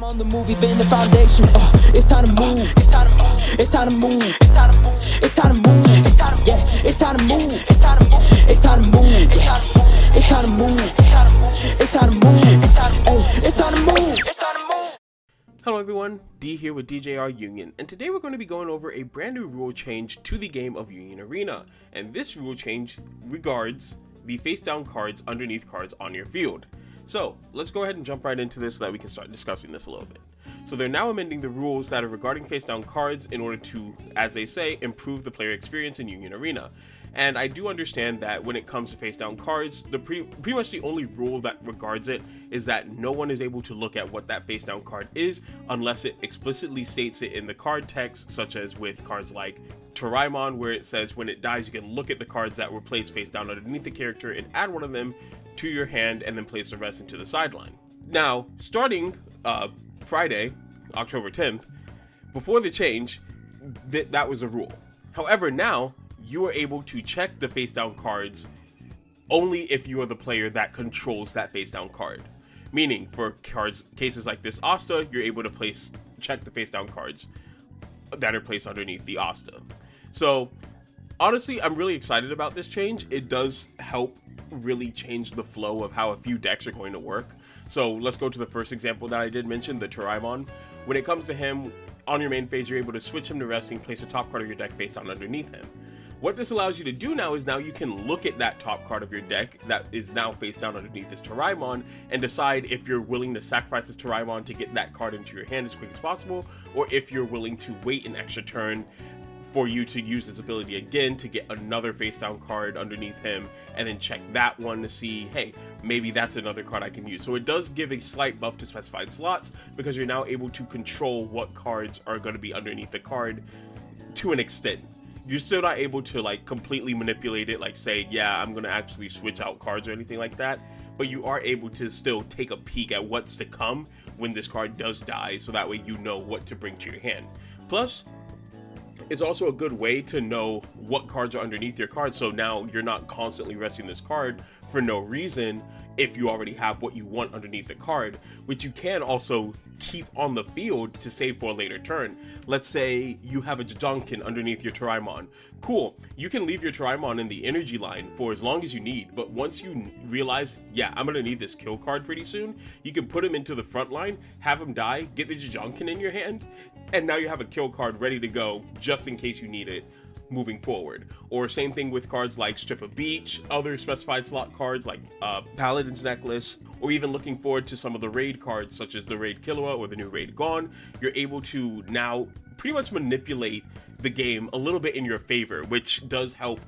I'm on the move, been the foundation. It's time to move. It's time to move. It's time to move. It's time to move. It's time to move. Yeah, it's time to move. It's time to move. It's time to move. It's time to move. It's time to move. Hey, it's time to move. It's time to move. Hello everyone, D here with DJR Union, and today we're going to be going over a brand new rule change to the game of Union Arena, and this rule change regards the face down cards underneath cards on your field. So let's go ahead and jump right into this so that we can start discussing this a little bit. So they're now amending the rules that are regarding face down cards in order to, as they say, improve the player experience in Union Arena. And I do understand that when it comes to face down cards, the pretty much the only rule that regards it is that no one is able to look at what that face down card is unless it explicitly states it in the card text, such as with cards like Toraimon, where it says when it dies you can look at the cards that were placed face down underneath the character and add one of them to your hand and then place the rest into the sideline. Now, starting Friday, October 10th, before the change, that was a rule. However, now you are able to check the face down cards only if you are the player that controls that face down card. Meaning, for cases like this Asta, you're able to check the face down cards that are placed underneath the Asta. So, honestly, I'm really excited about this change. It does help really change the flow of how a few decks are going to work. So let's go to the first example that I did mention, the Toraimon. When it comes to him, on your main phase, you're able to switch him to resting, place the top card of your deck face down underneath him. What this allows you to do now is you can look at that top card of your deck that is now face down underneath this Toraimon and decide if you're willing to sacrifice this Toraimon to get that card into your hand as quick as possible, or if you're willing to wait an extra turn for you to use this ability again to get another face down card underneath him and then check that one to see, hey, maybe that's another card I can use. So it does give a slight buff to specified slots because you're now able to control what cards are going to be underneath the card to an extent. You're still not able to like completely manipulate it, like say, yeah, I'm going to actually switch out cards or anything like that, but you are able to still take a peek at what's to come when this card does die, so that way you know what to bring to your hand. Plus, it's also a good way to know what cards are underneath your card, so now you're not constantly resting this card for no reason if you already have what you want underneath the card, which you can also keep on the field to save for a later turn. Let's say you have a Jajunkin underneath your Toraimon. Cool, you can leave your Toraimon in the energy line for as long as you need, but once you realize, yeah, I'm gonna need this kill card pretty soon, you can put him into the front line, have him die, get the Jajunkin in your hand, and now you have a kill card ready to go just in case you need it moving forward. Or same thing with cards like Strip of Beach, other specified slot cards like Paladin's Necklace, or even looking forward to some of the raid cards such as the Raid Killua or the new Raid Gone. You're able to now pretty much manipulate the game a little bit in your favor, which does help.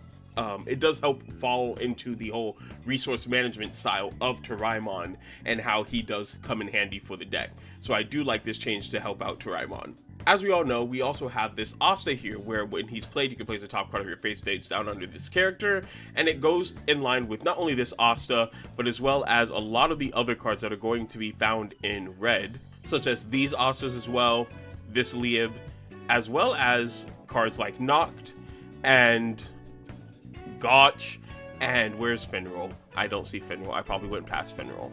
It does help fall into the whole resource management style of Toraimon and how he does come in handy for the deck. So I do like this change to help out Toraimon. As we all know, we also have this Asta here, where when he's played, you can place the top card of your face stage down under this character, and it goes in line with not only this Asta, but as well as a lot of the other cards that are going to be found in red, such as these Astas as well, this Lieb, as well as cards like Noct, and Gotch, and where's Finral? I don't see Finral, I probably went past Finral.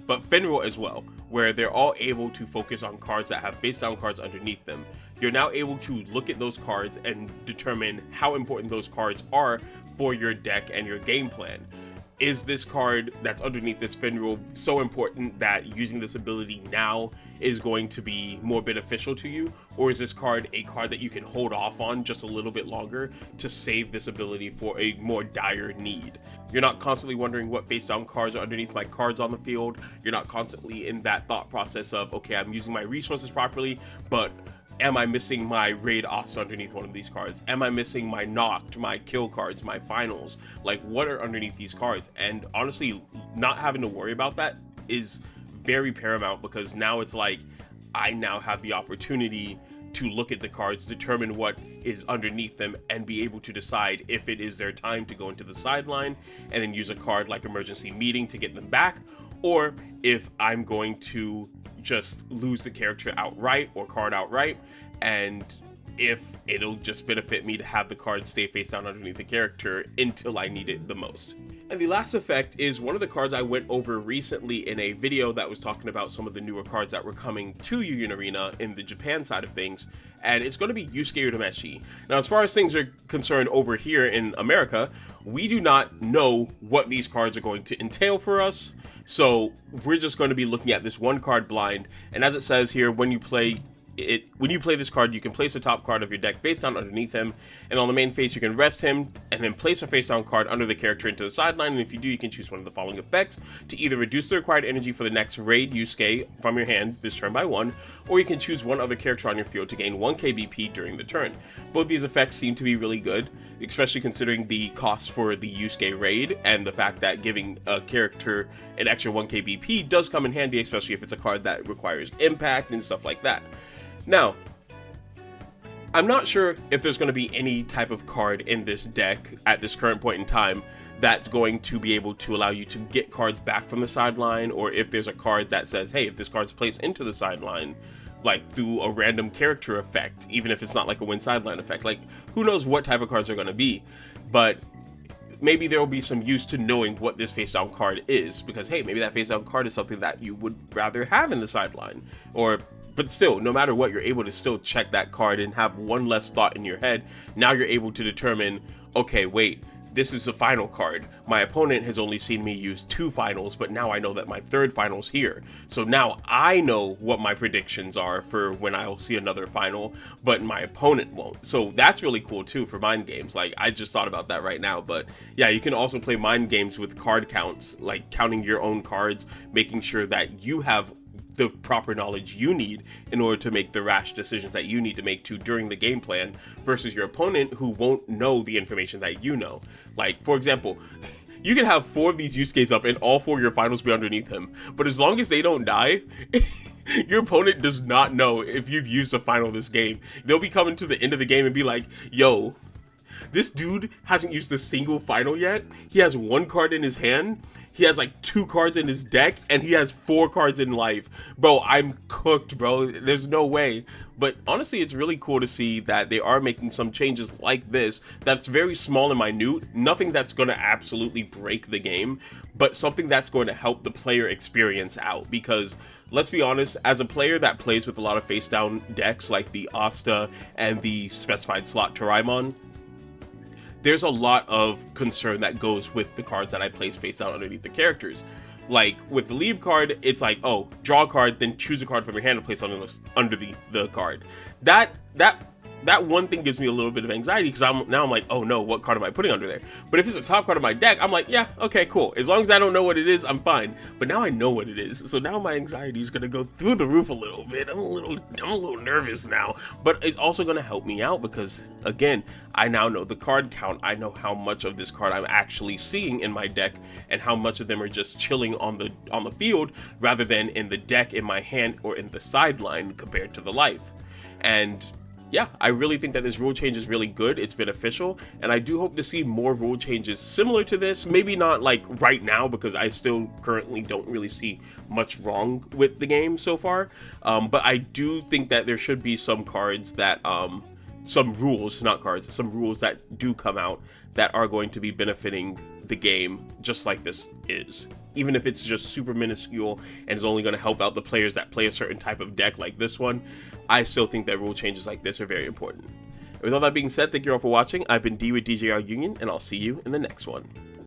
But Finral as well, where they're all able to focus on cards that have face down cards underneath them. You're now able to look at those cards and determine how important those cards are for your deck and your game plan. Is this card that's underneath this Finral so important that using this ability now is going to be more beneficial to you? Or is this card a card that you can hold off on just a little bit longer to save this ability for a more dire need? You're not constantly wondering what face down cards are underneath my cards on the field. You're not constantly in that thought process of, okay, I'm using my resources properly, but am I missing my Raid Asta underneath one of these cards? Am I missing my Noct, my kill cards, my finals? Like, what are underneath these cards? And honestly, not having to worry about that is very paramount, because now it's like, I now have the opportunity to look at the cards, determine what is underneath them, and be able to decide if it is their time to go into the sideline and then use a card like Emergency Meeting to get them back, or if I'm going to just lose the character outright or card outright and if it'll just benefit me to have the card stay face down underneath the character until I need it the most. And the last effect is one of the cards I went over recently in a video that was talking about some of the newer cards that were coming to Yu Arena in the Japan side of things, and it's going to be Yusuke Urameshi. Now, as far as things are concerned over here in America, we do not know what these cards are going to entail for us, so we're just going to be looking at this one card blind. And as it says here, when you play this card, you can place the top card of your deck face down underneath him, and on the main face you can rest him and then place a face down card under the character into the sideline, and if you do, you can choose one of the following effects to either reduce the required energy for the next raid Yusuke from your hand this turn by 1, or you can choose one other character on your field to gain 1 KBP during the turn. Both these effects seem to be really good, especially considering the cost for the Yusuke raid and the fact that giving a character an extra 1 KBP does come in handy, especially if it's a card that requires impact and stuff like that. Now, I'm not sure if there's going to be any type of card in this deck at this current point in time that's going to be able to allow you to get cards back from the sideline, or if there's a card that says, hey, if this card's placed into the sideline, like through a random character effect, even if it's not like a win sideline effect, like who knows what type of cards are going to be, but maybe there will be some use to knowing what this face down card is, because hey, maybe that face down card is something that you would rather have in the sideline, but still, no matter what, you're able to still check that card and have one less thought in your head. Now you're able to determine, okay, wait, this is the final card. My opponent has only seen me use 2 finals, but now I know that my 3rd final's here. So now I know what my predictions are for when I'll see another final, but my opponent won't. So that's really cool too for mind games. Like, I just thought about that right now, but yeah, you can also play mind games with card counts, like counting your own cards, making sure that you have the proper knowledge you need in order to make the rash decisions that you need to make during the game plan, versus your opponent who won't know the information that you know. Like, for example, you can have 4 of these Yusuke's up and all 4 of your finals be underneath him, but as long as they don't die, your opponent does not know if you've used a final this game. They'll be coming to the end of the game and be like, yo, this dude hasn't used a single final yet. He has 1 card in his hand. He has like 2 cards in his deck, and he has 4 cards in life. Bro, I'm cooked, bro. There's no way. But honestly, it's really cool to see that they are making some changes like this that's very small and minute. Nothing that's going to absolutely break the game, but something that's going to help the player experience out. Because let's be honest, as a player that plays with a lot of face down decks like the Asta and the specified slot Toraimon, there's a lot of concern that goes with the cards that I place face down underneath the characters. Like with the leave card, it's like, oh, draw a card, then choose a card from your hand to place under the card. That one thing gives me a little bit of anxiety, because I'm like, oh no, what card am I putting under there? But if it's the top card of my deck, I'm like, yeah, okay, cool. As long as I don't know what it is, I'm fine. But now I know what it is, so now my anxiety is gonna go through the roof a little bit. I'm a little nervous now, but it's also gonna help me out because, again, I now know the card count. I know how much of this card I'm actually seeing in my deck, and how much of them are just chilling on the field rather than in the deck, in my hand, or in the sideline compared to the life. And yeah, I really think that this rule change is really good. It's beneficial, and I do hope to see more rule changes similar to this. Maybe not like right now, because I still currently don't really see much wrong with the game so far. But I do think that there should be some cards that, some rules that do come out that are going to be benefiting the game, just like this is. Even if it's just super minuscule and is only going to help out the players that play a certain type of deck like this one, I still think that rule changes like this are very important. With all that being said, thank you all for watching. I've been D with DJR Union, and I'll see you in the next one.